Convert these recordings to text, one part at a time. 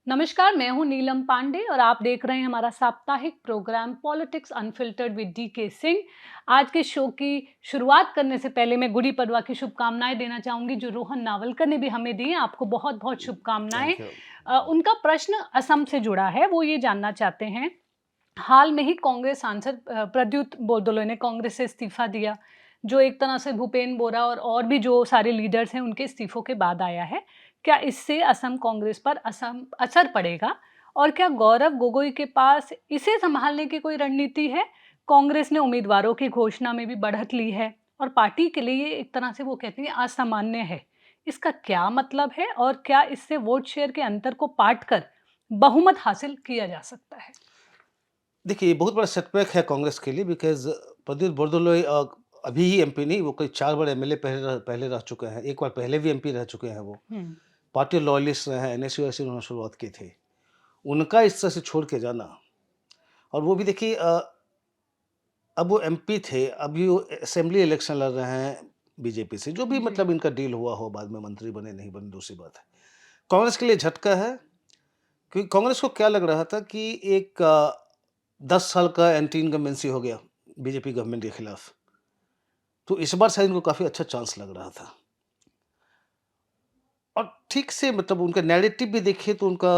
नमस्कार, मैं हूँ नीलम पांडे और आप देख रहे हैं हमारा साप्ताहिक programme politics unfiltered with DK Singh. आज के शो की शुरुआत करने से पहले मैं गुड़ी पड़वा की शुभकामनाएं देना चाहूँगी जो रोहन नावलकर ने भी हमें दी हैं। आपको बहुत-बहुत शुभकामनाएं। Thank you. उनका प्रश्न असम से जुड़ा है, वो ये जानना चाहते हैं, हाल में ही कांग्रेस सांसद प्रद्युत बोरदोलोई ने कांग्रेस से इस्तीफा दिया, जो एक तरह से भूपेन बोरा और भी जो सारे लीडर्स हैं उनके इस्तीफों के बाद आया है। क्या इससे असम कांग्रेस पर असम असर पड़ेगा? और क्या गौरव गोगोई के पास इसे संभालने की कोई रणनीति है? कांग्रेस ने उम्मीदवारों की घोषणा में भी बढ़त ली है और पार्टी के लिए ये एक तरह से वो कहती हैं असामान्य है। इसका क्या मतलब है और क्या इससे वोट शेयर के अंतर को पाट कर बहुमत हासिल किया जा सकता है? देखिए, ये बहुत बड़ा सेटबैक है कांग्रेस के लिए बिकॉज़ प्रद्युत बोरदोलोई अभी ही एमपी नहीं, वो कई 4 बार एमएलए पहले रह चुके हैं। एक बार पहले भी एमपी रह चुके हैं वो। हुँ। पार्टी लॉयलिस्ट रहे हैं, एनएसयूआई से उन्होंने शुरुआत की थी। उनका इस तरह से छोड़ के जाना और वो भी देखिए अब वो एमपी थे, अभी वो असेंबली इलेक्शन लड़ रहे हैं बीजेपी से। जो भी जी। मतलब इनका डील हुआ हो, बाद में मंत्री बने, नहीं बने, दूसरी बात है। कांग्रेस के लिए झटका है क्योंकि कांग्रेस को क्या लग रहा था कि एक 10 साल का एंटी इनकम्बेंसी हो गया बीजेपी गवर्नमेंट के खिलाफ। तो इस बार शायद इनको काफ़ी अच्छा चांस लग रहा था और ठीक से मतलब उनका नैरेटिव भी देखिए तो उनका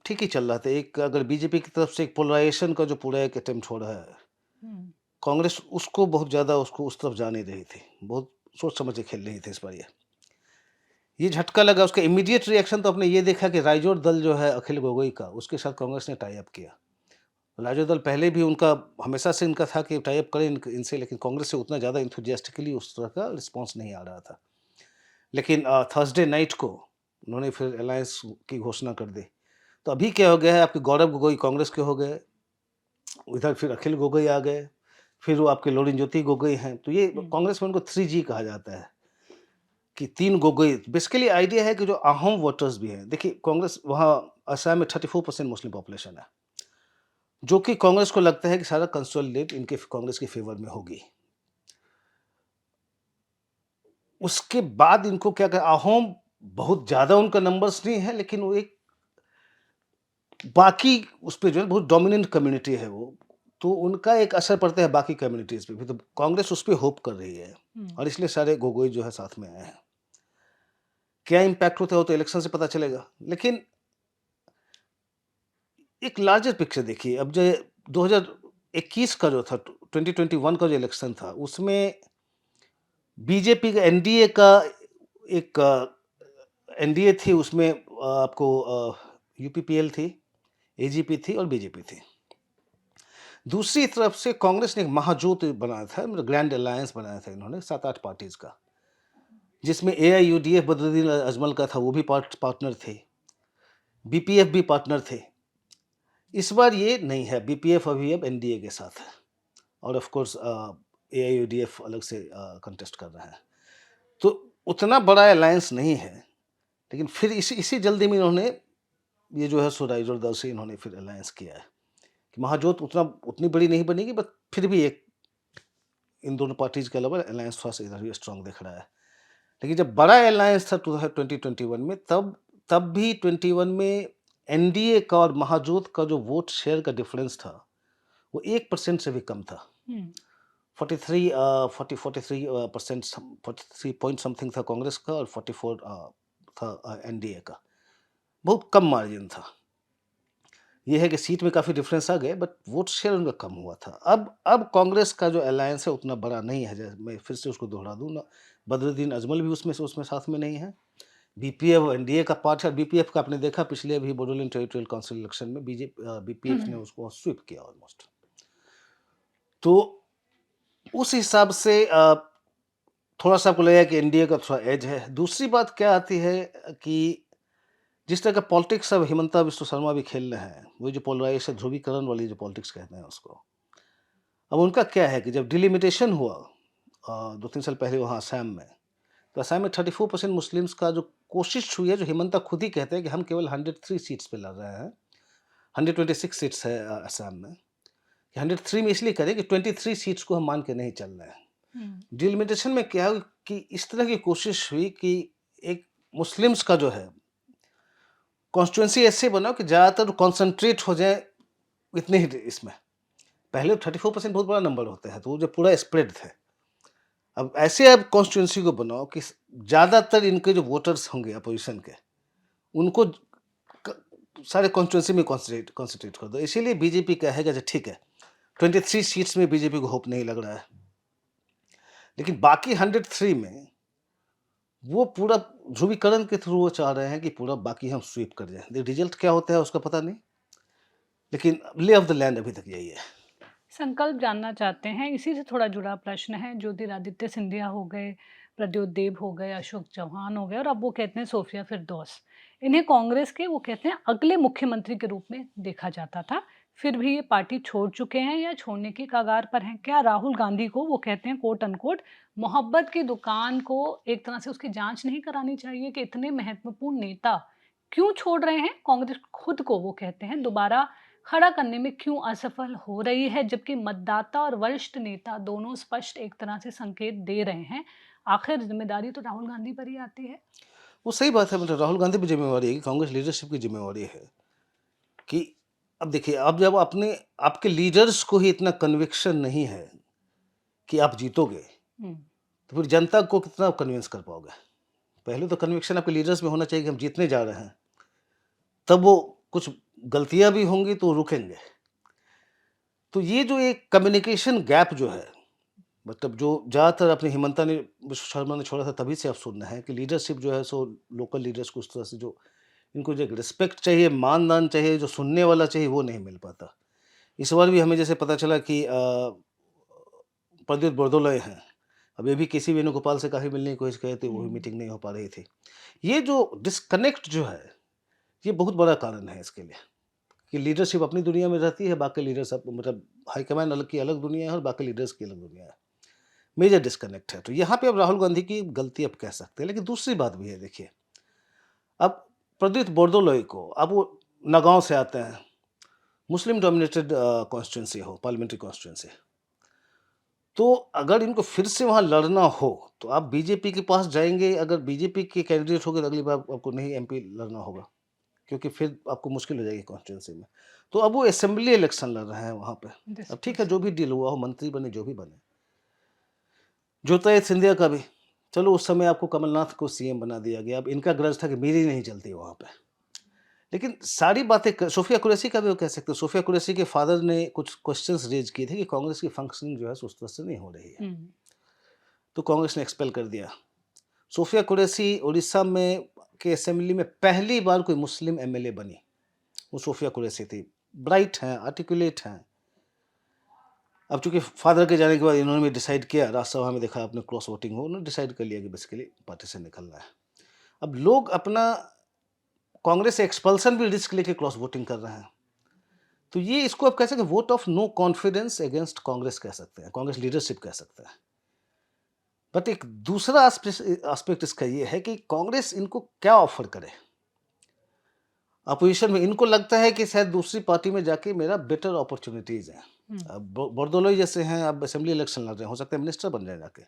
ठीक ही चल रहा था। एक अगर बीजेपी की तरफ से एक पोलराइजेशन का जो पूरा एक अटेम्प्ट हो रहा है, हुँ। कांग्रेस उसको बहुत ज़्यादा उसको उस तरफ जा नहीं रही थी। बहुत सोच समझ के खेल रही थी इस बार ये। ये झटका लगा, उसका इमीडिएट रिएक्शन तो आपने ये देखा कि राइजोर दल जो है अखिल गोगोई का, उसके साथ कांग्रेस ने टाई अप किया। राजद दल पहले भी उनका हमेशा से इनका था कि टाई अप करें इनसे, लेकिन कांग्रेस से उतना ज़्यादा एंथुसियास्टिकली उस तरह का रिस्पॉन्स नहीं आ रहा था। लेकिन थर्सडे नाइट को उन्होंने फिर अलायंस की घोषणा कर दी। तो अभी क्या हो गया है, आपके गौरव गोगोई कांग्रेस के हो गए, इधर फिर अखिल गोगोई आ गए, फिर वो आपके लुरिंज्योति गोगोई हैं। तो ये हुँ। कांग्रेस में उनको 3G कहा जाता है कि 3 गोगोई। बेसिकली आइडिया है कि जो अहोम वोटर्स भी हैं, देखिए कांग्रेस वहाँ असम में 34% मुस्लिम पॉपुलेशन है, जो कि कांग्रेस को लगता है कि सारा कंसोलिडेट इनके कांग्रेस के फेवर में होगी। उसके बाद इनको क्या कहा, अहोम बहुत ज़्यादा उनका नंबर्स नहीं है, लेकिन वो एक बाकी उस पे जो है बहुत डोमिनेंट कम्युनिटी है वो, तो उनका एक असर पड़ता है बाकी कम्युनिटीज़ पे भी, तो कांग्रेस उस पे होप कर रही है हुँ। और इसलिए सारे गोगोई जो है साथ में आए हैं। क्या इम्पैक्ट होता है वो तो इलेक्शन से पता चलेगा, लेकिन एक लार्जर पिक्चर देखिए। अब जो 2021 का जो था 2021 का जो इलेक्शन था, उसमें बीजेपी का एनडीए का एक एनडीए थी, उसमें आपको यूपीपीएल थी, एजीपी थी और बीजेपी थी। दूसरी तरफ से कांग्रेस ने एक महाजोत बनाया था, मतलब ग्रैंड अलायंस बनाया था इन्होंने 7-8 पार्टीज का, जिसमें एआईयूडीएफ बदरुद्दीन अजमल का था, वो भी पार्टनर थे, बीपीएफ भी पार्टनर थे। इस बार ये नहीं है, बीपीएफ अभी अब एनडीए के साथ है और ऑफ कोर्स एआईयूडीएफ अलग से कंटेस्ट कर रहा है। तो उतना बड़ा अलायंस नहीं है, लेकिन फिर इसी इसी जल्दी में इन्होंने ये जो है सो राइजोर दल से इन्होंने फिर अलायंस किया है कि महाजोत उतनी बड़ी नहीं बनेगी, बट फिर भी एक इन दोनों पार्टीज के अलावा अलायंस थोड़ा सा इधर भी स्ट्रांग दिख रहा है। लेकिन जब बड़ा अलायंस था 2021 में, तब भी 21 में एनडीए का और महाजोत का जो वोट शेयर का डिफरेंस था, वो 1% से भी कम था। हुँ। 43 43% 43 पॉइंट समथिंग था कांग्रेस का और 44 था एनडीए का। बहुत कम मार्जिन था। ये है कि सीट में काफ़ी डिफरेंस आ गए, बट वोट शेयर उनका कम हुआ था। अब कांग्रेस का जो अलायंस है उतना बड़ा नहीं है, जैसे मैं फिर से उसको दोहरा दूँ ना, बदरुद्दीन अजमल भी उसमें साथ में नहीं है। बीपीएफ एनडीए का पार्ट है। बीपीएफ का आपने देखा पिछले अभी बोडोलैंड टेरिटोरियल काउंसिल इलेक्शन में बीपीएफ ने उसको स्वीप किया ऑलमोस्ट। तो उस हिसाब से थोड़ा-सा आपको लगेगा कि एनडीए का थोड़ा एज है। दूसरी बात क्या आती है कि जिस तरह का पॉलिटिक्स अब हिमंता बिस्व शर्मा भी खेल रहे हैं, वो जो पोलराइजेशन ध्रुवीकरण वाली जो पॉलिटिक्स कहते हैं उसको। अब उनका क्या है कि जब डिलिमिटेशन हुआ 2-3 साल पहले वहाँ असम में, तो असम में 34% मुस्लिम्स का जो कोशिश हुई है, जो हिमंता खुद ही कहते हैं कि हम केवल 103 सीट्स पे लड़ रहे हैं। 126 सीट्स है असम में। 103 में इसलिए करें कि 23 सीट्स को हम मान के नहीं चल रहे हैं। हुँ। डिलिमिटेशन में क्या है कि इस तरह की कोशिश हुई कि एक मुस्लिम्स का जो है कॉन्स्टिट्यूएंसी ऐसे बनाओ कि ज़्यादातर कॉन्सेंट्रेट हो जाए इतने ही इसमें। पहले 34% बहुत बड़ा नंबर होता है, तो वो जो पूरा स्प्रेड थे। अब ऐसे आप कॉन्स्टिट्यूएंसी को बनाओ कि ज़्यादातर इनके जो वोटर्स होंगे अपोजिशन के, उनको क सारे कॉन्स्टिट्यूएंसी में कॉन्सन्ट्रेट कर दो। इसीलिए बीजेपी कहेगा अच्छा ठीक है, 23 सीट्स में बीजेपी को होप नहीं लग रहा है। लेकिन बाकी 103 में वो पूरा ध्रुवीकरण के थ्रू वो चाह रहे हैं कि पूरा बाकी हम स्वीप कर जाएँ। रिजल्ट क्या होता है उसका पता नहीं, लेकिन ले ऑफ द लैंड अभी तक यही है। संकल्प जानना चाहते हैं, इसी से थोड़ा जुड़ा प्रश्न है। ज्योतिरादित्य सिंधिया हो गए, प्रद्योत देव हो गए, अशोक चौहान हो गए और अब वो कहते हैं सोफिया फिरदौस। इन्हें कांग्रेस के वो कहते हैं अगले मुख्यमंत्री के रूप में देखा जाता था। फिर भी ये पार्टी छोड़ चुके हैं या छोड़ने की कगार पर हैं। क्या राहुल गांधी को वो कहते हैं कोट अनकोट मोहब्बत की दुकान को एक तरह से उसकी जांच नहीं करानी चाहिए कि इतने महत्वपूर्ण नेता क्यों छोड़ रहे हैं? कांग्रेस खुद को वो कहते हैं दोबारा खड़ा करने में क्यों असफल हो रही है, जबकि मतदाता और वरिष्ठ नेता दोनों स्पष्ट एक तरह से संकेत दे रहे हैं। आखिर जिम्मेदारी तो राहुल गांधी पर ही आती है। वो सही बात है, मतलब राहुल गांधी की ज़िम्मेवारी है कि कांग्रेस लीडरशिप की ज़िम्मेवारी है कि अब देखिए, अब जब अपने आपके लीडर्स को ही इतना कन्विक्शन नहीं है कि आप जीतोगे, हम्म, तो फिर जनता को कितना कन्विंस कर पाओगे? पहले तो कन्विक्शन आपके लीडर्स में होना चाहिए कि हम जीतने जा रहे हैं, तब वो कुछ गलतियाँ भी होंगी तो रुकेंगे। तो ये जो एक कम्युनिकेशन गैप जो है, मतलब जो ज़्यादातर अपनी हिमंता ने विश्व शर्मा ने छोड़ा था, तभी से आप सुन रहे हैं कि लीडरशिप जो है सो लोकल लीडर्स को उस तरह से जो इनको जो रिस्पेक्ट चाहिए, मान-दान चाहिए, जो सुनने वाला चाहिए वो नहीं मिल पाता। इस बार भी हमें जैसे पता चला कि प्रद्युत बरदोलय हैं। अब ये भी केसी वेणुगोपाल से काफ़ी मिलने की कोशिश करे थे, वो भी हम्म, मीटिंग नहीं हो पा रही थी। ये जो डिस्कनेक्ट जो है, ये बहुत बड़ा कारण है इसके लिए कि लीडरशिप अपनी दुनिया में रहती है, बाकी लीडर्स अब मतलब हाईकमान अलग की अलग दुनिया है और बाकी लीडर्स की अलग दुनिया है। मेजर डिस्कनेक्ट है। तो यहाँ पे अब राहुल गांधी की गलती आप कह सकते हैं, लेकिन दूसरी बात भी है देखिए, अब प्रद्युत बोरदोलोई को अब वो नगाँव से आते हैं, मुस्लिम डोमिनेटेड कॉन्स्टिट्यूंसी हो, पार्लियामेंट्री कॉन्स्टिट्यूंसी। तो अगर इनको फिर से वहाँ लड़ना हो, तो आप बीजेपी के पास जाएँगे, अगर बीजेपी के कैंडिडेट हो गए तो अगली बार आपको नहीं एमपी लड़ना होगा, क्योंकि फिर आपको मुश्किल हो जाएगी कॉन्स्टिट्यूंसी में। तो अब वो असेंबली इलेक्शन लड़ रहे हैं वहाँ पे। अब ठीक है, जो डिस्पर्सल। भी डील हुआ हो, मंत्री बने, जो भी बने। ज्योतिरादित्य सिंधिया का भी, चलो उस समय आपको कमलनाथ को सीएम बना दिया गया, अब इनका ग्रज था कि मेरी नहीं चलती वहाँ पे। लेकिन सारी बातें सोफिया कुरैशी का भी वो कह सकते हो, सोफिया कुरैशी के फादर ने कुछ क्वेश्चंस रेज किए थे कि कांग्रेस की फंक्शनिंग जो है सो उस तरह से नहीं हो रही है, हम्म, तो कांग्रेस ने एक्सपेल कर दिया। सोफिया कुरैशी उड़ीसा में के असेंबली में पहली बार कोई मुस्लिम एमएलए बनी, वो सोफिया कुरैशी थी। ब्राइट हैं, आर्टिकुलेट हैं। अब चूंकि फादर के जाने के बाद इन्होंने भी डिसाइड किया, राज्यसभा में देखा आपने क्रॉस वोटिंग हो, उन्होंने डिसाइड कर लिया कि बेसिकली पार्टी से निकलना है। अब लोग अपना कांग्रेस से एक्सपल्सन भी रिस्क लेके क्रॉस वोटिंग कर रहे हैं। तो ये इसको आप कह सकते हैं vote of no confidence against Congress कह सकते हैं, कांग्रेस लीडरशिप कह सकते हैं। बट एक दूसरा एस्पेक्ट इसका ये है कि कांग्रेस इनको क्या ऑफर करे। अपोजिशन में इनको लगता है कि शायद दूसरी पार्टी में जाके मेरा बेटर अपॉर्चुनिटीज हैं। हम्म, अब बोरदोलोई जैसे हैं, अब असेंबली इलेक्शन लड़ रहे हैं, हो सकता है मिनिस्टर बन जाए जाके।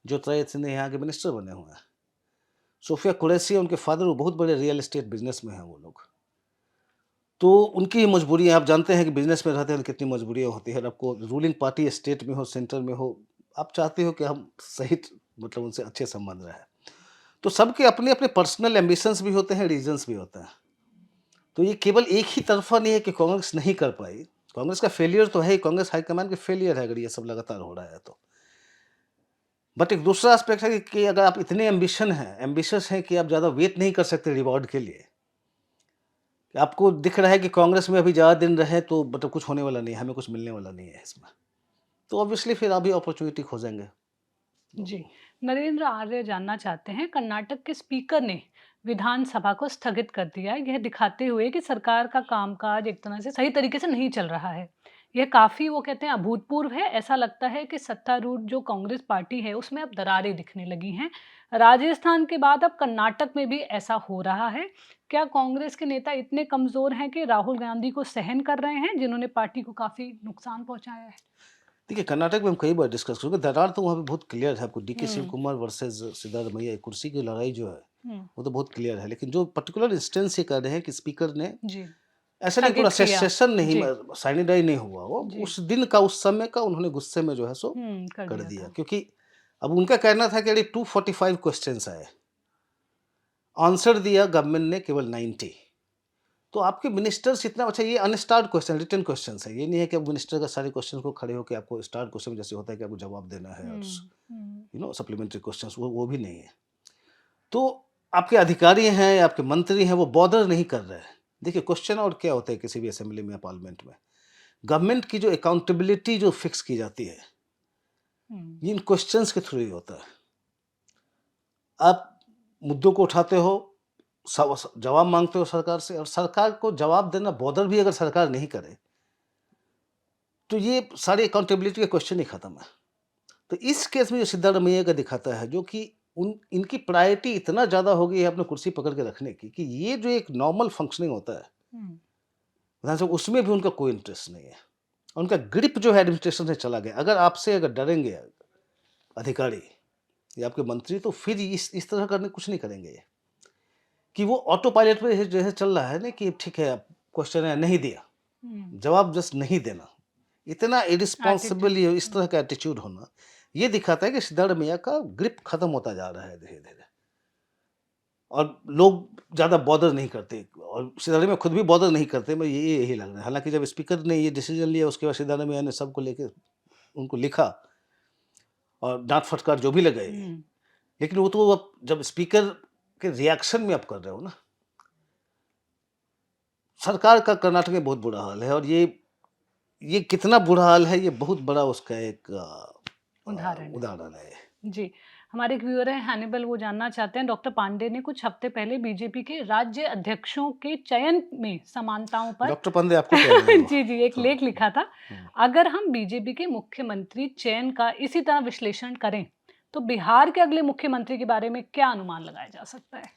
ज्योतिरादित्य सिंधिया यहाँ के मिनिस्टर बने हुए हैं। सोफिया कुरैशी, उनके फादर वो बहुत बड़े रियल एस्टेट बिजनेस में हैं वो लोग। तो उनकी ही मजबूरी है, आप जानते हैं कि बिजनेस में रहते हैं तो कितनी मजबूरियाँ होती है। आपको रूलिंग पार्टी स्टेट में हो, सेंटर में हो, आप चाहते हो कि हम सही मतलब उनसे अच्छे संबंध रहे। तो सबके अपने अपने पर्सनल एम्बिशंस भी होते हैं, रीजंस भी होते हैं। तो ये केवल एक ही तरफा नहीं है कि कांग्रेस नहीं कर पाई। कांग्रेस का फेलियर तो है ही, कांग्रेस हाईकमान का फेलियर है अगर ये सब लगातार हो रहा है तो। बट एक दूसरा एस्पेक्ट है कि अगर आप इतने एम्बिशियस हैं कि आप ज़्यादा वेट नहीं कर सकते रिवॉर्ड के लिए, कि आपको दिख रहा है कि कांग्रेस में अभी ज़्यादा दिन रहे तो मतलब कुछ होने वाला नहीं है, हमें कुछ मिलने वाला नहीं है इसमें, तो ऑब्वियसली फिर आप भी अपॉर्चुनिटी खोजेंगे। जी। नरेंद्र आर्य जानना चाहते हैं, कर्नाटक के स्पीकर ने विधानसभा को स्थगित कर दिया है, यह दिखाते हुए कि सरकार का कामकाज एक तरह से सही तरीके से नहीं चल रहा है। यह काफ़ी वो कहते हैं अभूतपूर्व है। ऐसा लगता है कि सत्तारूढ़ जो कांग्रेस पार्टी है, उसमें अब दरारें दिखने लगी हैं। राजस्थान के बाद अब कर्नाटक में भी ऐसा हो रहा है। क्या कांग्रेस के नेता इतने कमज़ोर हैं कि राहुल गांधी को सहन कर रहे हैं, जिन्होंने पार्टी को काफ़ी नुकसान पहुँचाया है? देखिए, कर्नाटक में हम कई बार डिस्कस करेंगे, दरार तो वहाँ पे बहुत क्लियर है आपको, डीके शिव हुँ, कुमार वर्सेस सिद्धारमैया, एक कुर्सी की लड़ाई जो है, वो तो बहुत क्लियर है, लेकिन जो पर्टिकुलर इंस्टेंस ये कर रहे हैं कि स्पीकर ने जी, ऐसा नहीं पूरा स्थगित किया। सेशन नहीं जी, साइनिडाइज नहीं हुआ, वो जी। उस दिन का उस समय का उन्होंने गुस्से में जो है सो कर कर दिया दिया, था। क्योंकि अब उनका कहना था कि अरे 245 क्वेश्चंस आए, आंसर दिया गवर्नमेंट ने केवल 90। तो आपके मिनिस्टर्स इतना अच्छा, ये अनस्टार्ड क्वेश्चन, रिटन क्वेश्चंस है, ये नहीं है कि अब मिनिस्टर का सारे क्वेश्चन को खड़े होकर आपको स्टार्ड क्वेश्चन जैसे होता है कि आपको जवाब देना है और हुँ, हुँ, सप्लीमेंट्री क्वेश्चंस, वो भी नहीं है। तो आपके अधिकारी हैं या आपके मंत्री हैं, वो बॉदर नहीं कर रहे हैं। देखिए क्वेश्चन और क्या होता है किसी भी असेंबली में या पार्लियामेंट में, गवर्नमेंट की जो अकाउंटेबिलिटी जो फिक्स की जाती है, हुँ, ये इन क्वेश्चंस के थ्रू ही होता है। आप मुद्दों को उठाते हो, जवाब मांगते हो सरकार से, और सरकार को जवाब देना बॉदर भी अगर सरकार नहीं करे, तो ये सारी अकाउंटेबिलिटी के क्वेश्चन ही खत्म है। तो इस केस में जो सिद्धारमैया का दिखाता है, जो कि इनकी प्रायोरिटी इतना ज़्यादा हो गई है अपनी कुर्सी पकड़ के रखने की, कि ये जो एक नॉर्मल फंक्शनिंग होता है हुँ, विधानसभा, उसमें भी उनका कोई इंटरेस्ट नहीं है। उनका ग्रिप जो है एडमिनिस्ट्रेशन से चला गया। अगर आपसे अगर डरेंगे अधिकारी या आपके मंत्री, तो फिर इस तरह करने कुछ नहीं करेंगे ये, कि वो ऑटो पायलट पे जैसे चल रहा है ना, कि ठीक है क्वेश्चन है नहीं दिया, हुँ, जवाब जस्ट नहीं देना, इतना इरिस्पॉन्सिबल, एटीट्यूड। ये इस तरह का एटीट्यूड होना, ये दिखाता है कि सिद्धारमैया का ग्रिप खत्म होता जा रहा है धीरे धीरे, और लोग ज़्यादा बॉदर नहीं करते, और सिद्धारमैया खुद भी बॉदर नहीं करते। मैं यही लग रहा है। हालांकि जब स्पीकर ने ये डिसीजन लिया, उसके बाद सिद्धारमैया ने सबको लेके उनको लिखा और डांट फटकार जो भी लगाई, हुँ, लेकिन वो तो अब जब स्पीकर के रिएक्शन में आप कर रहे हो ना, सरकार का कर्नाटक में बहुत बुरा हाल है, और ये कितना बुरा हाल है, ये बहुत बड़ा उसका एक उदाहरण है। उदाहरण है। जी, हमारे एक व्यूअर हैं हैनिबल, वो जानना चाहते हैं डॉक्टर पांडे ने कुछ हफ्ते पहले बीजेपी के राज्य अध्यक्षों के चयन में समानताओं पर डॉक्टर पंडे आपको कह रहे हैं वो? जी, जी, एक हाँ, लेख लिखा था। हाँ। अगर हम बीजेपी के मुख्यमंत्री चयन का इसी तरह विश्लेषण करें, तो बिहार के अगले मुख्यमंत्री के बारे में क्या अनुमान लगाया जा सकता है?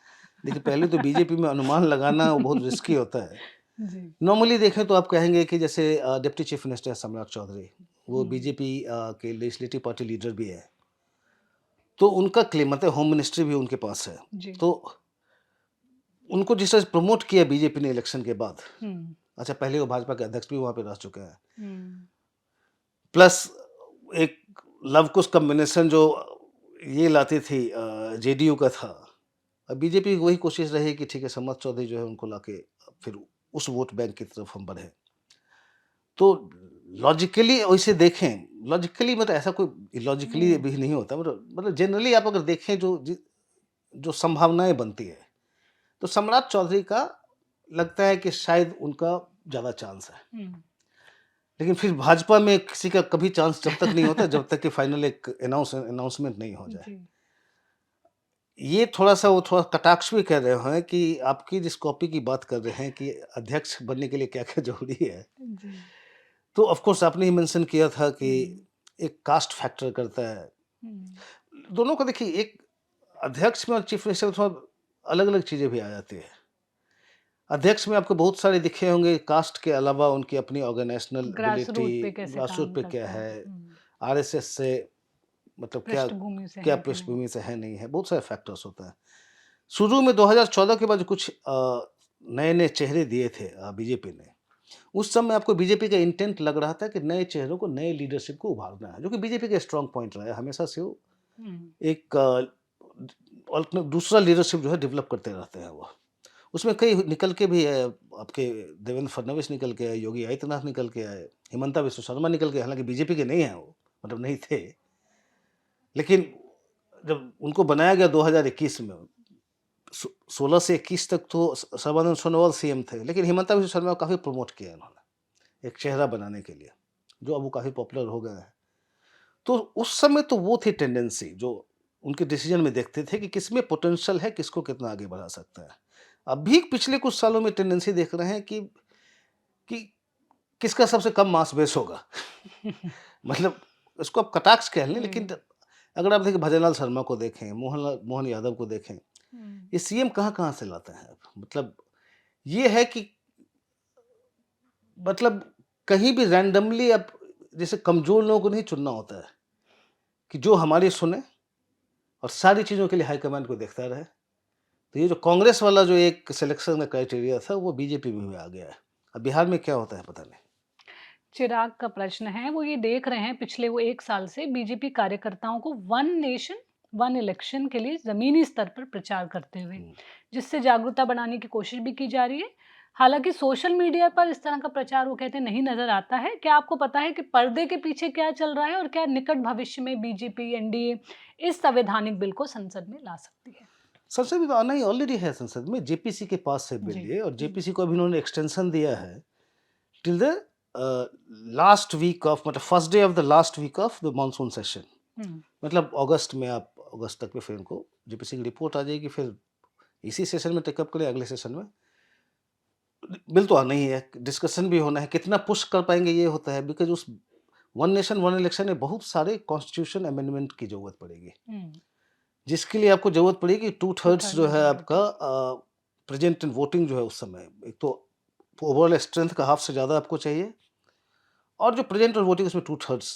देखिए पहले तो बीजेपी में अनुमान लगाना वो बहुत रिस्की होता है। जी। नॉर्मली देखें तो आप कहेंगे कि जैसे डिप्टी चीफ मिनिस्टर सम्राट चौधरी, वो हुँ, बीजेपी के लेजिस्लेटिव पार्टी लीडर भी है। तो उनका क्लेम मतलब होम मिनिस्ट्री भी उनके पास है। जी। तो उनको जिस तरह से प्रमोट किया बीजेपी ने इलेक्शन के बाद, हुँ, अच्छा पहले वो भाजपा के अध्यक्ष भी वहाँ पे रह चुके हैं। हुँ, प्लस एक लव कुश कॉम्बिनेशन जो ये लाती थी जेडीयू का था। अब बीजेपी की वही कोशिश रही कि ठीक है सम्राट चौधरी जो है उनको लाके फिर उस वोट बैंक की तरफ हम बढ़े। तो लॉजिकली वैसे देखें, लॉजिकली मतलब ऐसा कोई इलॉजिकली हुँ, भी नहीं होता, मतलब जनरली आप अगर देखें जो संभावनाएँ बनती है, तो सम्राट चौधरी का लगता है कि शायद उनका ज़्यादा चांस है। हुँ। लेकिन फिर भाजपा में किसी का कभी चांस जब तक नहीं होता, जब तक कि फाइनल एक अनाउंसमेंट नहीं हो जाए। जी, ये थोड़ा-सा वो थोड़ा कटाक्ष भी कर रहे हैं कि आपकी जिस कॉपी की बात कर रहे हैं कि अध्यक्ष बनने के लिए क्या-क्या ज़रूरी है। जी। तो ऑफ कोर्स आपने ही मेंशन किया था कि हुँ, एक कास्ट फैक्टर करता है। हुँ, दोनों को देखिए, एक अध्यक्ष में और चीफ मिनिस्टर में थोड़ा अलग-अलग चीज़ें भी आ जाती है। अध्यक्ष में आपको बहुत सारे दिखे होंगे, कास्ट के अलावा उनकी अपनी ऑर्गेनाइज़ेशनल ग्रास एबिलिटी, रूट पे कैसे ग्रासरूट काम पे क्या करते हैं। है, हुँ, आरएसएस से मतलब क्या पृष्ठभूमि से क्या है कि नहीं। पृष्ठभूमि से है, नहीं है, बहुत सारे फैक्टर्स होता है। शुरू में 2014 के बाद कुछ नए-नए चेहरे दिए थे बीजेपी ने। उस समय आपको बीजेपी का इंटेंट लग रहा था कि नए चेहरों को, नए लीडरशिप को उभारना है, जो कि बीजेपी का स्ट्रॉन्ग पॉइंट रहा है हमेशा से। वो हुँ, एक दूसरा लीडरशिप जो है डेवलप करते रहते हैं वो। उसमें कई निकल के भी आए, आपके देवेंद्र फडणवीस निकल के आए, योगी आदित्यनाथ निकल के आए, हिमंता विश्व शर्मा निकल के आए, हालाँकि बीजेपी के नहीं हैं वो, मतलब नहीं थे। लेकिन जब उनको बनाया गया 2021 में, 16 से 21 तक तो सर्बानंद सोनोवाल सीएम थे, लेकिन हिमंता विश्व शर्मा को काफ़ी प्रमोट किया इन्होंने, एक चेहरा बनाने के लिए, जो अब वो काफ़ी पॉपुलर हो गए हैं। तो उस समय तो वो थी टेंडेंसी जो उनके डिसीजन में देखते थे कि किसमें पोटेंशियल है, किसको कितना आगे बढ़ा सकता है। अभी पिछले कुछ सालों में टेंडेंसी देख रहे हैं कि किसका सबसे कम मास बेस होगा। मतलब इसको आप कटाक्ष कह लें, लेकिन हुँ, अगर आप देखें भजनलाल शर्मा को देखें, मोहन यादव को देखें, हुँ, ये सीएम कहाँ-कहाँ से लाते हैं अब। मतलब ये है कि मतलब कहीं भी रैंडमली आप, जैसे कमज़ोर लोगों को नहीं चुनना होता है, कि जो हमारी सुने और सारी चीज़ों के लिए हाईकमांड को देखता रहे। तो ये जो कांग्रेस वाला जो एक सिलेक्शन का क्राइटेरिया था वो बीजेपी में भी आ गया है। अब बिहार में क्या होता है पता नहीं। चिराग का प्रश्न है, वो ये देख रहे हैं पिछले वो 1 साल से बीजेपी कार्यकर्ताओं को वन नेशन, वन इलेक्शन के लिए ज़मीनी स्तर पर प्रचार करते हुए, हुँ। जिससे जागरूकता बढ़ाने की कोशिश भी की जा रही है। हालाँकि सोशल मीडिया पर इस तरह का प्रचार वो कहते हैं नहीं नज़र आता है। क्या आपको पता है कि पर्दे के पीछे क्या चल रहा है और क्या निकट भविष्य में बीजेपी, एनडीए इस संवैधानिक बिल को संसद में ला सकती है? संसद में तो आना ही ऑलरेडी है संसद में, जेपीसी के पास है बिल जी। ये और जेपीसी को अभी उन्होंने एक्सटेंशन दिया है till the last week of मतलब first day of the last week of the monsoon session. Hmm, मतलब अगस्त में आप अगस्त तक में फिर इनको जेपीसी की रिपोर्ट आ जाएगी, फिर इसी सेशन में टेकअप करें अगले सेशन में। बिल तो आना ही है, डिस्कशन भी होना है, कितना पुश कर पाएँगे ये होता है बिकॉज़ उस वन नेशन वन इलेक्शन में बहुत सारे कॉन्स्टिट्यूशन अमेंडमेंट की ज़रूरत पड़ेगी। हुँ, जिसके लिए आपको ज़रूरत पड़ेगी 2/3 2/3 जो है आपका मेजॉरिटी। प्रेजेंट इन वोटिंग जो है उस समय। एक तो ओवरऑल स्ट्रेंथ का हाफ से ज़्यादा आपको चाहिए और जो प्रेजेंट और वोटिंग उसमें 2/3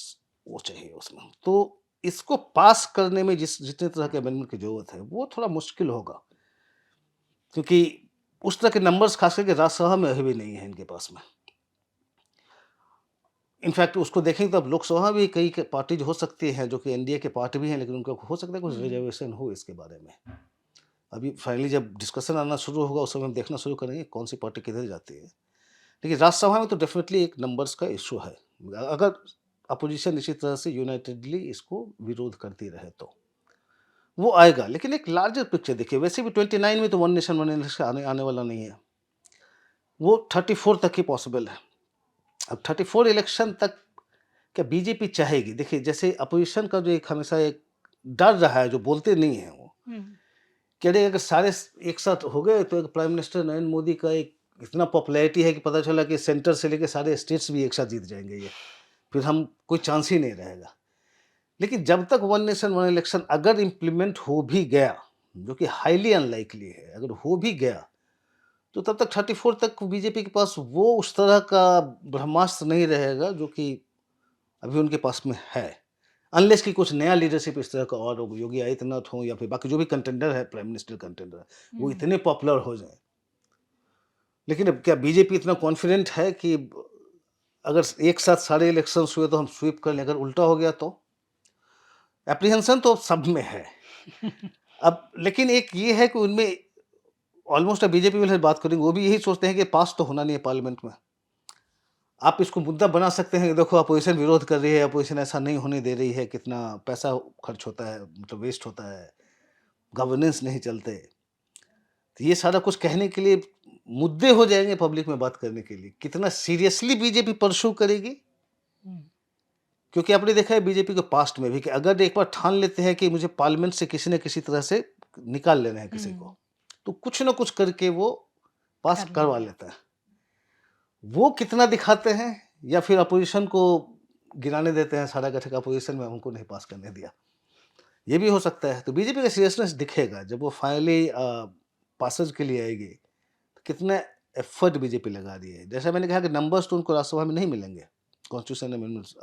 वो चाहिए उसमें। तो इसको पास करने में जितने तरह के अमेंडमेंट की ज़रूरत है, वो थोड़ा मुश्किल होगा। क्योंकि उस तरह के नंबर्स खास करके राज्यसभा में अभी भी नहीं है इनके पास में। इनफैक्ट उसको देखेंगे तो अब लोकसभा में कई क पार्टीज़ हो सकती हैं जो कि एनडीए के पार्टी भी हैं, लेकिन उनका हो सकता है कुछ हुँ, रिज़र्वेशन हो इसके बारे में। अभी फाइनली जब डिस्कशन आना शुरू होगा उस समय हम देखना शुरू करेंगे कौन सी पार्टी किधर जाती है। लेकिन राज्यसभा में तो डेफ़िनेटली एक नंबर्स का इश्यू है। अगर अपोज़िशन इसी तरह से यूनाइटेडली इसको विरोध करती रहे तो। वो आएगा, लेकिन एक लार्जर पिक्चर देखिए, वैसे भी 29 में तो वन नेशन वन इलेक्शन आने आने वाला नहीं है। वो 34 तक ही पॉसिबल है। अब 34 इलेक्शन तक क्या बीजेपी चाहेगी? देखिए, जैसे अपोज़िशन का जो एक हमेशा एक डर रहा है, जो बोलते नहीं हैं वो, हुँ, कि अरे अगर सारे एक साथ हो गए तो एक प्राइम मिनिस्टर नरेंद्र मोदी का एक इतना पॉपुलैरिटी है कि पता चला कि सेंटर से लेके सारे स्टेट्स भी एक साथ जीत जाएँगे ये। फिर हम कोई चांस ही नहीं रहेगा। लेकिन जब तक वन नेशन वन इलेक्शन अगर इम्प्लीमेंट हो भी गया, जो कि हाइली अनलाइकली है, अगर हो भी गया, तो तब तक 34 तक बीजेपी के पास वो उस तरह का ब्रह्मास्त्र नहीं रहेगा जो कि अभी उनके पास में है। अनलेस कि कुछ नया लीडरशिप इस तरह का और हो, योगी आदित्यनाथ हों या फिर बाकी जो भी कंटेंडर है, प्राइम मिनिस्टर कंटेंडर, वो हुँ। इतने पॉपुलर हो जाएँ। लेकिन अब क्या बीजेपी इतना कॉन्फिडेंट है कि अगर एक साथ सारे इलेक्शंस हुए तो हम स्वीप कर लें, अगर उल्टा हो गया तो? एप्रीहेंशन तो सब में है। अब लेकिन एक ये है कि उनमें ऑलमोस्ट बीजेपी वाले बात करेंगे, वो भी यही सोचते हैं कि पास तो होना नहीं है पार्लियामेंट में। आप इसको मुद्दा बना सकते हैं कि देखो अपोज़िशन विरोध कर रही है, अपोज़िशन ऐसा नहीं होने दे रही है, कितना पैसा खर्च होता है, मतलब वेस्ट होता है, गवर्नेंस नहीं चलते। तो ये सारा कुछ कहने के लिए मुद्दे हो जाएँगे पब्लिक में बात करने के लिए। कितना सीरियसली बीजेपी परस्यू करेगी? हुँ, क्योंकि आपने देखा है बीजेपी के पास्ट में भी कि अगर एक बार ठान लेते हैं कि मुझे पार्लियामेंट से किसी न किसी तरह से निकाल लेना है किसी हुँ, को, तो कुछ न कुछ करके वो पास कर करवा लेंगे। लेता है। वो कितना दिखाते हैं या फिर अपोज़िशन को गिराने देते हैं सारा का ठेका अपोज़िशन में हमको नहीं पास करने दिया। ये भी हो सकता है। तो बीजेपी का सीरियसनेस दिखेगा जब वो फाइनली पासेज के लिए आएगी, तो कितना एफर्ट बीजेपी लगा रही है। जैसा मैंने कहा कि नंबर्स तो उनको राज्यसभा में नहीं मिलेंगे, कॉन्स्टिट्यूशन अमेंडमेंट्स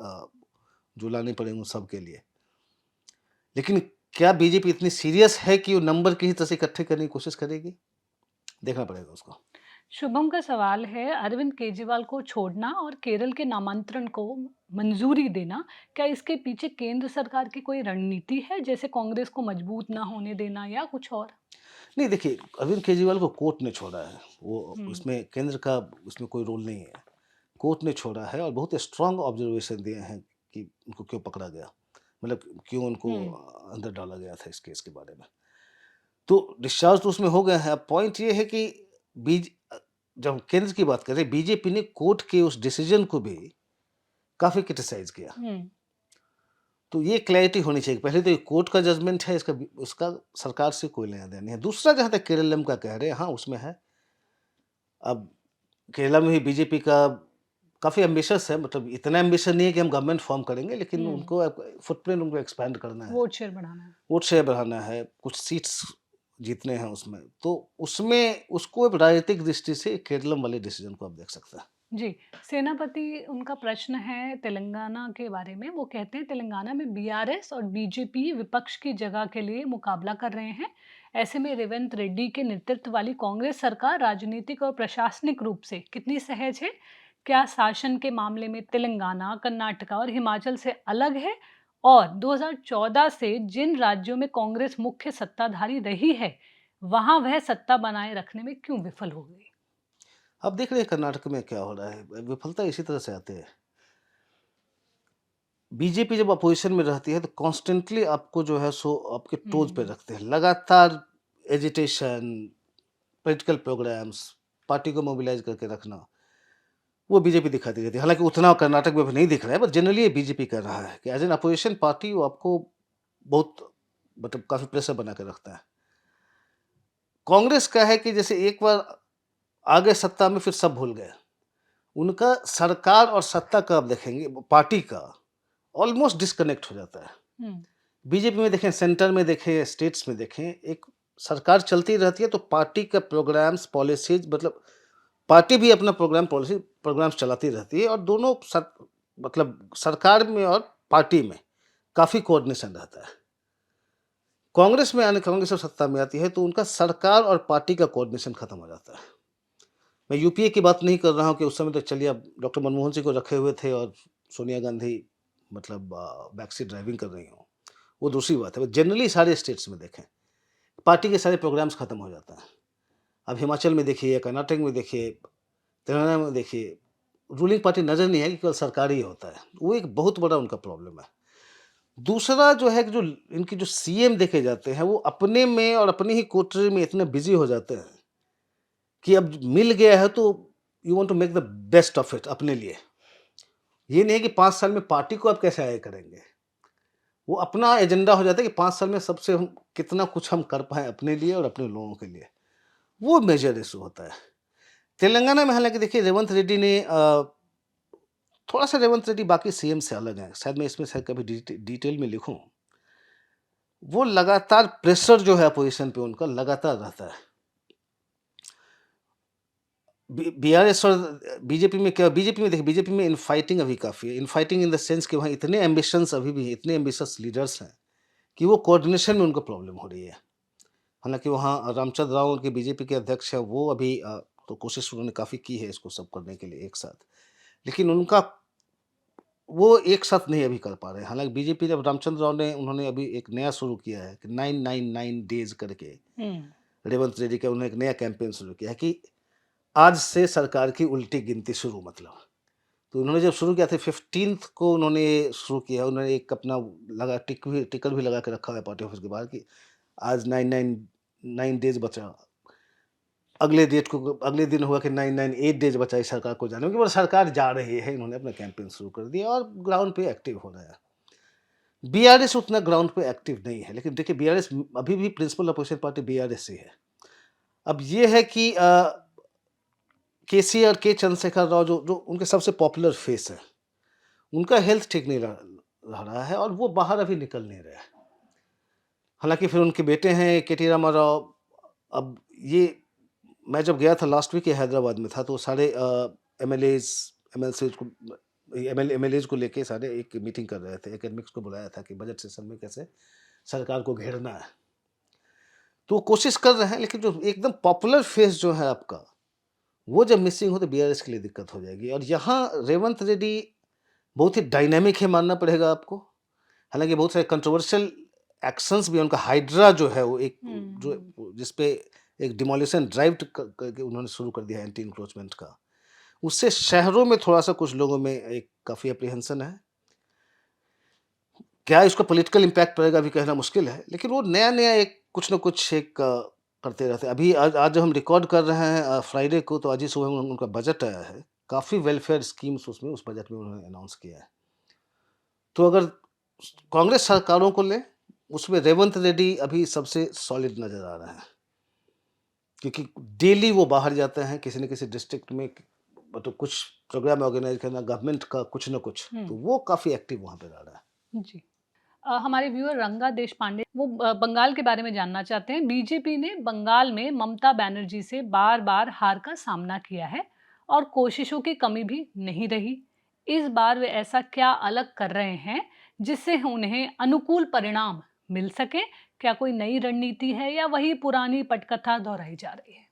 जो लाने पड़ेंगे उन सब के लिए। लेकिन क्या बीजेपी इतनी सीरियस है कि वो नंबर किसी तरह से इकट्ठे करने की कोशिश करेगी? देखना पड़ेगा उसको। शुभम का सवाल है, अरविंद केजरीवाल को छोड़ना और केरल के नामांतरण को मंजूरी देना, क्या इसके पीछे केंद्र सरकार की कोई रणनीति है, जैसे कांग्रेस को मजबूत ना होने देना या कुछ और? नहीं देखिए, अरविंद केजरीवाल को कोर्ट ने छोड़ा है। वो हुँ, उसमें केंद्र का उसमें कोई रोल नहीं है। कोर्ट ने छोड़ा है और बहुत स्ट्रॉन्ग ऑब्जर्वेशन दिए हैं कि उनको क्यों पकड़ा गया। मतलब क्यों उनको हुँ, अंदर डाला गया था इस केस के बारे में। तो डिस्चार्ज तो उसमें हो गए हैं। अब पॉइंट ये है कि जब केंद्र की बात करें बीजेपी ने कोर्ट के उस डिसीजन को भी काफ़ी क्रिटिसाइज़ किया। हुँ, तो ये क्लैरिटी होनी चाहिए। पहले तो ये कोर्ट का जजमेंट है, इसका उसका सरकार से कोई लेना-देना नहीं है। दूसरा जहाँ तक केरलम का कह रहे हैं, हाँ, उसमें है। अब केरला में भी बीजेपी का काफ़ी एम्बिशियस है, मतलब इतना एम्बिशन नहीं है कि हम गवर्नमेंट फ़ॉर्म करेंगे, लेकिन हुँ, उनको फुटप्रिंट उनको एक्सपैंड करना है, वोट शेयर बढ़ाना है। वोट शेयर बढ़ाना है, कुछ सीट्स जीतने हैं उसमें। तो उसमें उसको एक राजनीतिक दृष्टि से केरलम वाले डिसीजन को आप देख सकते हैं। जी, सेनापति उनका प्रश्न है तेलंगाना के बारे में। वो कहते हैं तेलंगाना में बीआरएस और बीजेपी विपक्ष की जगह के लिए मुकाबला कर रहे हैं। ऐसे में रेवंत रेड्डी के नेतृत्व वाली कांग्रेस सरकार राजनीतिक और प्रशासनिक रूप से कितनी सहज है? क्या शासन के मामले में तेलंगाना, कर्नाटका और हिमाचल से अलग है? और 2014 से जिन राज्यों में कांग्रेस मुख्य सत्ताधारी रही है, वहां वह सत्ता बनाए रखने में क्यों विफल हो गई? अब देख रहे हैं कर्नाटक में क्या हो रहा है, विफलता इसी तरह से आती है। बीजेपी जब अपोजिशन में रहती है तो कॉन्स्टेंटली आपको जो है सो आपके टोज पे हम्म। रखते हैं, लगातार एजिटेशन, पॉलिटिकल प्रोग्राम्स, पार्टी को मोबिलाइज करके रखना, वो बीजेपी दिखाती रहती है। हालांकि उतना कर्नाटक में भी नहीं दिख रहा है, बट जनरली ये बीजेपी कर रहा है कि एज एन अपोजिशन पार्टी वो आपको बहुत मतलब काफी प्रेशर बना के रखता है। कांग्रेस का है कि जैसे एक बार आ गए सत्ता में फिर सब भूल गए। उनका सरकार और सत्ता का आप देखेंगे, पार्टी का ऑलमोस्ट डिस्कनेक्ट हो जाता है। हम्म। बीजेपी में देखें, सेंटर में देखें, स्टेट्स में देखें, एक सरकार चलती रहती है तो पार्टी का प्रोग्राम्स, पॉलिसीज, मतलब पार्टी भी अपना प्रोग्राम्स चलाती रहती है और दोनों मतलब सरकार में और पार्टी में काफ़ी कोऑर्डिनेशन रहता है। कांग्रेस जब सत्ता में आती है तो उनका सरकार और पार्टी का कोऑर्डिनेशन खत्म हो जाता है। मैं यूपीए की बात नहीं कर रहा हूँ कि उस समय तो चलिए अब डॉक्टर मनमोहन सिंह को रखे हुए थे और सोनिया गांधी मतलब बैक सीट ड्राइविंग कर रही हो, वो दूसरी बात है। जनरली सारे स्टेट्स में देखें, पार्टी के सारे प्रोग्राम्स खत्म हो जाता है। अब हिमाचल में देखिए, कर्नाटक में देखिए, तेलंगाना में देखिए, रूलिंग पार्टी नज़र नहीं है कि केवल सरकारी ही होता है। वो एक बहुत बड़ा उनका प्रॉब्लम है। दूसरा जो है कि जो इनके जो सीएम देखे जाते हैं, वो अपने में और अपनी ही कोटरी में इतने बिज़ी हो जाते हैं कि अब मिल गया है तो you want to make the best of it अपने लिए। ये नहीं है कि 5 साल में पार्टी को आप कैसे आगे करेंगे। वो अपना एजेंडा हो जाता है कि 5 साल में सबसे हम कितना कुछ हम कर पाएँ अपने लिए और अपने लोगों के लिए। वो मेजर इश्यू होता है। तेलंगाना में हालाँकि देखिए रेवंत रेड्डी ने थोड़ा-सा रेवंत रेड्डी बाकी सीएम से अलग हैं। शायद मैं इसमें शायद कभी डिटेल में लिखूँ। वो लगातार प्रेशर जो है अपोज़िशन पे उनका लगातार रहता है। बीआरएस और बीजेपी में क्या, बीजेपी में देखिए, बीजेपी में इनफाइटिंग अभी काफ़ी है। इनफाइटिंग इन द सेंस कि वहाँ इतने एम्बिशंस अभी भी हैं, इतने एम्बिशियस लीडर्स हैं कि वो कोऑर्डिनेशन में उनको प्रॉब्लम हो रही है। हालाँकि वहाँ रामचंद्र राव उनके बीजेपी के अध्यक्ष हैं, वो अभी तो कोशिश उन्होंने काफ़ी की है इसको सब करने के लिए एक साथ। लेकिन उनका वो एक साथ नहीं अभी कर पा रहे हैं। हालाँकि बीजेपी जब रामचंद्र राव ने उन्होंने अभी एक नया शुरू किया है कि 999 डेज़ करके, हम्म। रेवंत रेड्डी का उन्होंने एक नया कैंपेन शुरू किया है कि आज से सरकार की उल्टी गिनती शुरू मतलब। तो उन्होंने जब शुरू किया था 15th को उन्होंने शुरू किया। उन्होंने एक अपना लगा टिकर भी लगा के रखा है पार्टी ऑफिस के बाहर कि आज 999 डेज़ बचा। अगले दिन हुआ कि 998 डेज़ बचा इस सरकार को जाने में, कि वो सरकार जा रही है। इन्होंने अपना कैंपेन शुरू कर दिया और ग्राउंड पे एक्टिव हो रहा है। बीआरएस उतना ग्राउंड पे एक्टिव नहीं है, लेकिन देखिए बीआरएस अभी भी प्रिंसिपल अपोजिशन पार्टी बीआरएस ही है। अब ये है कि केसी और के चंद्रशेखर राव जो जो उनके सबसे पॉपुलर फेस है, उनका हेल्थ ठीक नहीं रह रहा है और वो बाहर अभी निकल नहीं रहे हैं। हालाँकि फिर उनके बेटे हैं केटी रामाराव। अब ये मैं जब गया था लास्ट वीक, ये हैदराबाद में था, तो सारे एमएलएज़, एमएलसीज़ को एमएलएज़ को लेके सारे एक मीटिंग कर रहे थे। एकेडमिक्स को बुलाया था कि बजट सेशन में कैसे सरकार को घेरना है। तो वो कोशिश कर रहे हैं, लेकिन जो एकदम पॉपुलर फेस जो है आपका, वो जब मिसिंग हो तो बीआरएस के लिए दिक्कत हो जाएगी। और यहाँ रेवंत रेड्डी बहुत ही डायनामिक है, मानना पड़ेगा आपको। हालाँकि बहुत सारे कंट्रोवर्शियल एक्शंस भी हैं। उनका हाइड्रा जो है वो एक हम्म। जो जिसपे एक डिमोलिशन ड्राइव करके उन्होंने शुरू कर दिया है एंटी इंक्रोचमेंट का। उससे शहरों में थोड़ा-सा कुछ लोगों में एक काफ़ी एप्रीहेंशन है। क्या इसका पॉलिटिकल इम्पैक्ट पड़ेगा अभी कहना मुश्किल है, लेकिन वो नया-नया एक कुछ न कुछ एक करते रहते हैं। अभी आज आज जब हम रिकॉर्ड कर रहे हैं फ्राइडे को, तो आज ही सुबह उनका बजट आया है। काफ़ी वेलफेयर स्कीम्स उसमें उस बजट में उन्होंने अनाउंस किया है। तो अगर कांग्रेस सरकारों को लें, उसमें रेवंत रेड्डी अभी सबसे सॉलिड नज़र आ रहे हैं। क्योंकि डेली वो बाहर जाते हैं किसी न किसी डिस्ट्रिक्ट में, मतलब कुछ प्रोग्राम ऑर्गेनाइज़ करना गवर्नमेंट का कुछ न कुछ, तो हम्म। वो काफ़ी एक्टिव वहाँ पे रह रहा है। जी। हमारे व्यूअर रंगा देश पांडे वो बंगाल के बारे में जानना चाहते हैं। बीजेपी ने बंगाल में ममता बनर्जी से बार-बार हार का सामना किया है और कोशिशों की कमी भी नहीं रही। इस बार वे ऐसा क्या अलग कर रहे हैं जिससे उन्हें अनुकूल परिणाम मिल सके? क्या कोई नई रणनीति है या वही पुरानी पटकथा दोहराई जा रही है?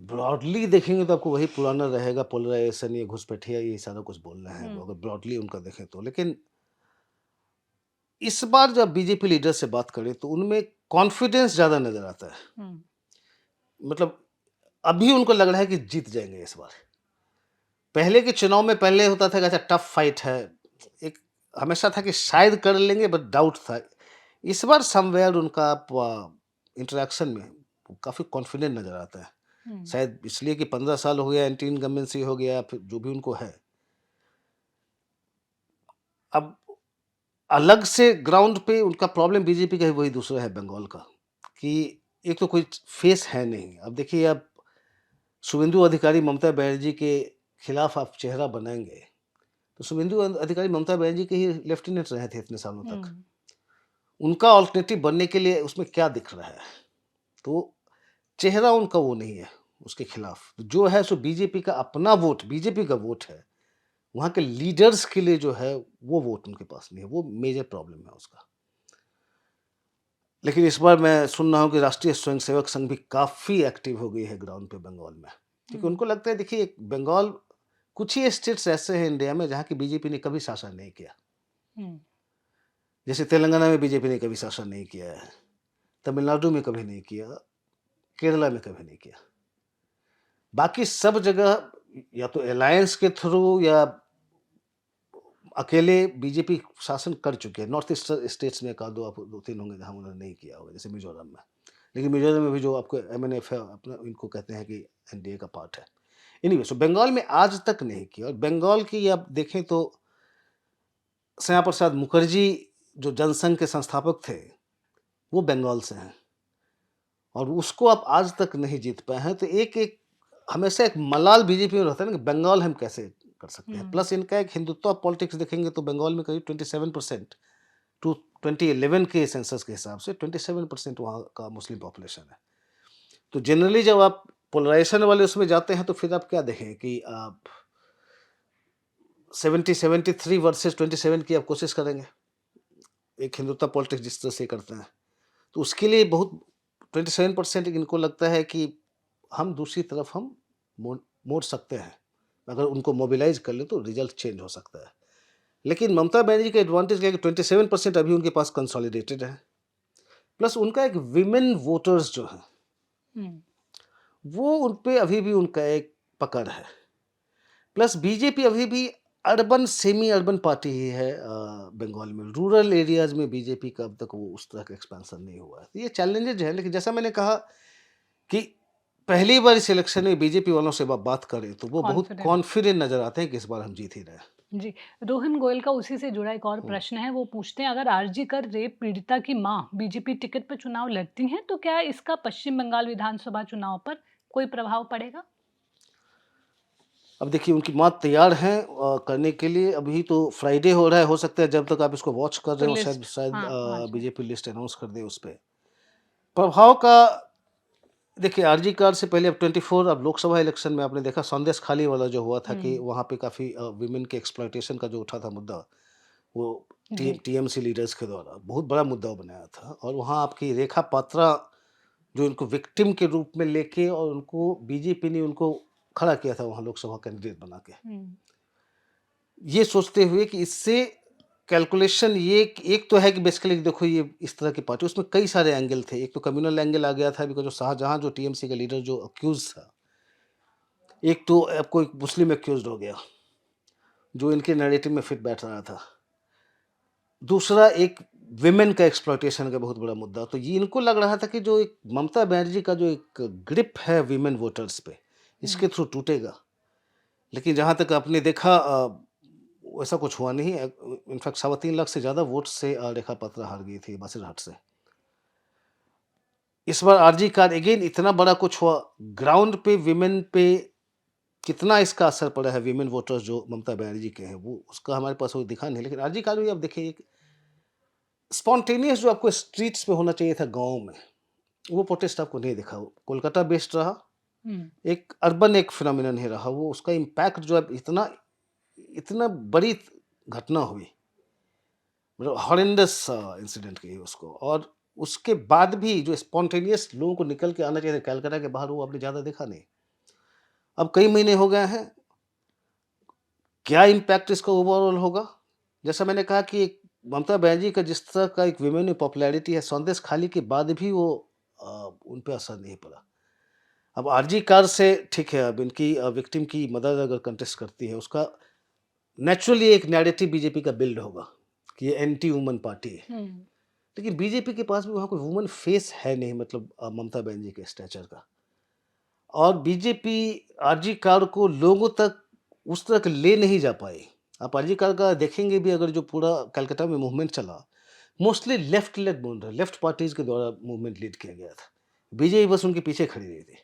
ब्रॉडली देखेंगे तो आपको वही पुराना रहेगा, पोलराइजेशन, ये घुसपैठिया, ये सारा कुछ बोलना है हुँ, अगर ब्रॉडली उनका देखें तो। लेकिन इस बार जब बीजेपी लीडर से बात करें तो उनमें कॉन्फिडेंस ज़्यादा नज़र आता है। हुँ, मतलब अभी उनको लग रहा है कि जीत जाएँगे इस बार। पहले के चुनाव में पहले होता था कि अच्छा टफ फाइट है, एक हमेशा था कि शायद कर लेंगे, बट डाउट था। इस बार समवेयर उनका आप इंटरेक्शन में काफ़ी कॉन्फिडेंट नज़र आता है। हुँ, शायद इसलिए कि 15 साल हो गया, एंटी इनकम्बेंसी हो गया, फिर जो भी उनको है। अब अलग से ग्राउंड पे उनका प्रॉब्लम बीजेपी का ही वही दूसरा है बंगाल का, कि एक तो कोई फेस है नहीं। अब देखिए, अब शुभेंदु अधिकारी ममता बनर्जी के खिलाफ आप चेहरा बनाएँगे, तो शुभेंदु अधिकारी ममता बनर्जी के ही लेफ्टिनेंट रहे थे इतने सालों तक। हुँ, उनका अल्टरनेटिव बनने के लिए उसमें क्या दिख रहा है? तो चेहरा उनका वो नहीं है उसके खिलाफ। जो है सो बीजेपी का अपना वोट, बीजेपी का वोट है। वहाँ के लीडर्स के लिए जो है वो वोट उनके पास नहीं है, वो मेजर प्रॉब्लम है उसका। लेकिन इस बार मैं सुन रहा हूँ कि राष्ट्रीय स्वयंसेवक संघ भी काफ़ी एक्टिव हो गई है ग्राउंड पे बंगाल में। क्योंकि हुँ, उनको लगता है, देखिए, बंगाल कुछ ही स्टेट्स ऐसे हैं इंडिया में जहाँ की बीजेपी ने कभी शासन नहीं किया। हुँ, जैसे तेलंगाना में बीजेपी ने कभी शासन नहीं किया है, तमिलनाडु में कभी नहीं किया, केरला में कभी नहीं किया। बाकी सब जगह या तो अलायंस के थ्रू या अकेले बीजेपी शासन कर चुके हैं। नॉर्थ ईस्ट स्टेट्स में एक आध दो, आप 2-3 होंगे जहाँ उन्होंने नहीं किया होगा, जैसे मिज़ोरम में। लेकिन मिज़ोरम में भी जो आपको एमएनएफ है, अपना इनको कहते हैं कि एनडीए का पार्ट है। एनीवे, सो बंगाल में आज तक नहीं किया। और बंगाल की आप देखें तो श्यामा प्रसाद मुखर्जी जो जनसंघ के संस्थापक थे, वो बंगाल से हैं और उसको आप आज तक नहीं जीत पाए हैं। तो एक हमेशा एक मलाल बीजेपी में रहता है ना कि बंगाल हम कैसे कर सकते हैं। हुँ, प्लस इनका एक हिंदुत्व पॉलिटिक्स देखेंगे तो बंगाल में करीब 27% टू 2011 के सेंसस के हिसाब से 27% वहाँ का मुस्लिम पॉपुलेशन है। तो जनरली जब आप पोलराइजेशन वाले उसमें जाते हैं तो फिर आप क्या देखें कि आप 73 वर्सेस 27 की आप कोशिश करेंगे, एक हिंदुत्व पॉलिटिक्स जिस तरह से करते हैं। तो उसके लिए बहुत 27% इनको लगता है कि हम दूसरी तरफ हम मोड़ मोड़ सकते हैं। अगर उनको मोबिलाइज़ कर लें तो रिज़ल्ट चेंज हो सकता है। लेकिन ममता बनर्जी का एडवांटेज क्या है कि 27% अभी उनके पास कंसोलिडेटेड है। प्लस उनका एक विमेन वोटर्स जो हैं, हुँ, वो उन पे अभी भी उनका एक पकड़ है। प्लस बीजेपी अभी भी अर्बन सेमी अर्बन पार्टी ही है बंगाल में। रूरल एरियाज़ में बीजेपी का अब तक वो उस तरह का एक्सपेंशन नहीं हुआ है। तो ये चैलेंजेज़ हैं, लेकिन जैसा मैंने कहा कि पहली बार इस इलेक्शन में बीजेपी वालों से आप बात करें तो वो बहुत कॉन्फिडेंट। कॉन्फिडेंट नज़र आते हैं कि इस बार हम जीत ही रहे हैं। जी, रोहन गोयल का उसी से जुड़ा एक और हुँ। प्रश्न है, वो पूछते हैं अगर आरजी कर रेप पीड़िता की माँ बीजेपी टिकट पर चुनाव लड़ती हैं, तो क्या इसका पश्चिम बंगाल विधानसभा चुनाव पर कोई प्रभाव पड़ेगा? अब देखिए, उनकी माँ तैयार हैं करने के लिए। अभी तो फ्राइडे हो रहा है, हो सकता है जब तक आप इसको वॉच कर तो रहे हो शायद लिस्ट शायद हाँ, आ जाए। बीजेपी लिस्ट अनाउंस कर दे उस पे। प्रभाव का देखिए, आरजी कार्ड से पहले अब 24 अब लोकसभा इलेक्शन में आपने देखा संदेश खाली वाला जो हुआ था कि हुँ, वहाँ पे काफ़ी विमेन के एक्सप्लॉइटेशन का जो उठा था मुद्दा, वो जी। टीएमसी लीडर्स के द्वारा बहुत बड़ा मुद्दा बनाया था। और वहाँ आपकी रेखा पात्रा जो इनको विक्टिम के रूप में लेके और उनको बीजेपी ने उनको खड़ा किया था वहाँ लोकसभा कैंडिडेट बना के। हुँ, ये सोचते हुए कि इससे कैलकुलेशन ये एक तो है कि बेसिकली देखो ये इस तरह की पार्टी, उसमें कई सारे एंगल थे। एक तो कम्युनल एंगल आ गया था बिकॉज़ जो शाहजहाँ जो टीएमसी का लीडर जो अक्यूज़ था, एक तो आपको एक मुस्लिम अक्यूज़्ड हो गया, जो इनके नैरेटिव में फिट बैठ रहा था। दूसरा एक विमेन का एक्सप्लॉइटेशन का बहुत बड़ा मुद्दा। तो ये इनको लग रहा था कि जो एक ममता बनर्जी का जो एक ग्रिप है विमेन वोटर्स पे, इसके हुँ, थ्रू टूटेगा। लेकिन जहाँ तक आपने देखा वैसा कुछ हुआ नहीं। इनफैक्ट 3.25 लाख से ज़्यादा वोट से रेखा पात्रा हार गई थी बसीरहाट से। इस बार आरजी कार्ड अगेन इतना बड़ा कुछ हुआ, ग्राउंड पे विमेन पे कितना इसका असर पड़ा है, विमेन वोटर्स जो ममता बनर्जी के हैं, वो उसका हमारे पास वो दिखा नहीं। लेकिन आरजी कार्ड भी आप देखिए, एक स्पॉन्टेनियस जो आपको स्ट्रीट्स पे होना चाहिए था गाँव में, वो प्रोटेस्ट आपको नहीं दिखा। वो कोलकाता बेस्ड रहा, हुँ, एक अर्बन एक फिनोमिनन ही रहा। वो उसका इम्पैक्ट जो है इतना इतना बड़ी घटना हुई। मतलब हॉरेंडस इंसिडेंट कहिए उसको। और उसके बाद भी जो स्पॉन्टेनियस लोगों को निकल के आना चाहिए था कलकत्ता के बाहर, वो आपने ज़्यादा देखा नहीं। अब कई महीने हो गए हैं, क्या इम्पैक्ट इसका ओवरऑल होगा? जैसा मैंने कहा कि एक ममता बनर्जी का जिस तरह का एक विमेन में पॉपुलैरिटी है, संदेश खाली के बाद भी वो उन पे असर नहीं पड़ा। अब आरजी कार से ठीक है, अब इनकी विक्टिम की मदर अगर कंटेस्ट करती है, उसका नेचुरली एक नैरेटिव बीजेपी का बिल्ड होगा कि ये एंटी वुमन पार्टी है। हुँ। लेकिन बीजेपी के पास भी वहाँ कोई वुमन फेस है नहीं, मतलब ममता बनर्जी के स्टैचर का। और बीजेपी आरजी कार को लोगों तक उस तरह के ले नहीं जा पाई। आप आरजी कार का देखेंगे भी, अगर जो पूरा कलकत्ता में मूवमेंट चला, mostly left leg movement, left parties के द्वारा मूवमेंट लीड किया गया था। बीजेपी बस उनके पीछे खड़ी रही थी।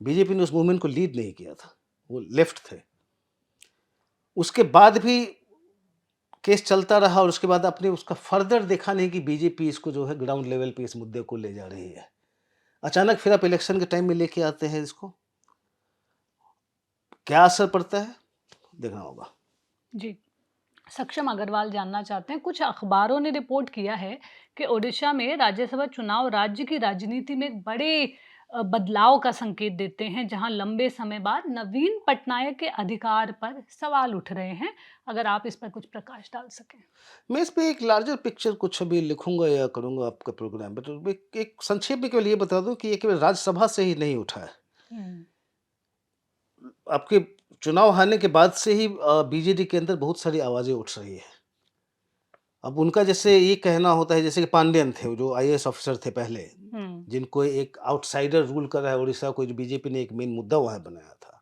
बीजेपी ने उस मूवमेंट को लीड नहीं किया था, वो लेफ्ट थे। उसके बाद भी केस चलता रहा और उसके बाद आपने उसका फर्दर देखा नहीं कि बीजेपी इसको जो है ग्राउंड लेवल पे इस मुद्दे को ले जा रही है। अचानक फिर आप इलेक्शन के टाइम में लेके आते हैं इसको, क्या असर पड़ता है? देखना होगा। जी। सक्षम अग्रवाल जानना चाहते हैं, कुछ अखबारों ने रिपोर्ट किया है कि ओडिशा में राज्यसभा चुनाव राज्य की राजनीति में एक बड़े बदलाव का संकेत देते हैं, जहां लंबे समय बाद नवीन पटनायक के अधिकार पर सवाल उठ रहे हैं। अगर आप इस पर कुछ प्रकाश डाल सकें। मैं इस पे एक लार्जर पिक्चर कुछ अभी लिखूँगा या करूँगा आपका प्रोग्राम पे, तो एक संक्षेप में केवल ये बता दूँ कि ये केवल राज्यसभा से ही नहीं उठा है। हुँ। आपके चुनाव हारने के बाद से ही बीजेडी के अंदर बहुत सारी आवाज़ें उठ रही है। अब उनका जैसे ये कहना होता है, जैसे कि पांडियन थे, वो जो आईएएस ऑफिसर थे पहले, हुँ। जिनको एक आउटसाइडर रूल कर रहा है उड़ीसा को, जो बीजेपी ने एक मेन मुद्दा वहाँ बनाया था।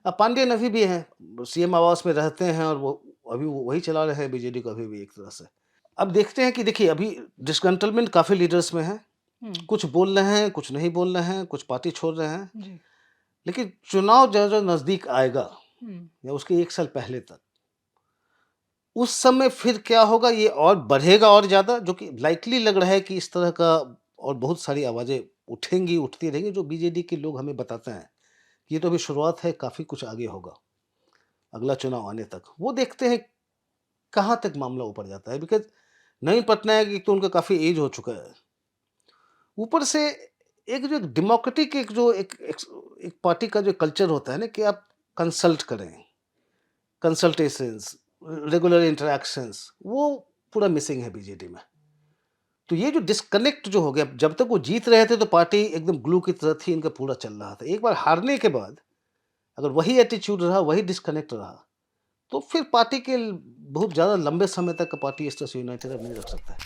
अब पांडियन अभी भी हैं, सीएम आवास में रहते हैं और वो अभी वो वही चला रहे हैं बीजेडी को अभी भी एक तरह से। अब देखते हैं कि देखिए अभी डिसकंटलमेंट काफ़ी लीडर्स में है। हुँ। कुछ बोल रहे हैं, कुछ नहीं बोल रहे हैं, कुछ पार्टी छोड़ रहे हैं। जी। लेकिन चुनाव जो नज़दीक आएगा हुँ। या उसके 1 साल पहले तक, उस समय फिर क्या होगा, ये और बढ़ेगा और ज़्यादा, जो कि लाइकली लग रहा है कि इस तरह का और बहुत सारी आवाज़ें उठेंगी, उठती रहेंगी, जो बीजेडी के लोग हमें बताते हैं। कि ये तो अभी शुरुआत है, काफ़ी कुछ आगे होगा, अगला चुनाव आने तक। वो देखते हैं कहाँ तक मामला ऊपर जाता है, बिकॉज़ नवीन पटनायक एक तो उनका काफ़ी एज हो चुका है। ऊपर से एक जो डेमोक्रेटिक एक पार्टी का जो कल्चर होता है ना, कि आप कंसल्ट करें, कंसल्टेशंस, रेगुलर इंटरैक्शंस, वो पूरा मिसिंग है बीजेडी में। तो ये जो डिस्कनेक्ट जो हो गया, जब तक वो जीत रहे थे तो पार्टी एकदम ग्लू की तरह थी, इनका पूरा चल रहा था। एक बार हारने के बाद अगर वही एटीट्यूड रहा, वही डिस्कनेक्ट रहा, तो फिर पार्टी के बहुत ज़्यादा लंबे समय तक पार्टी इस तरह से यूनाइटेड अब नहीं रख सकता है।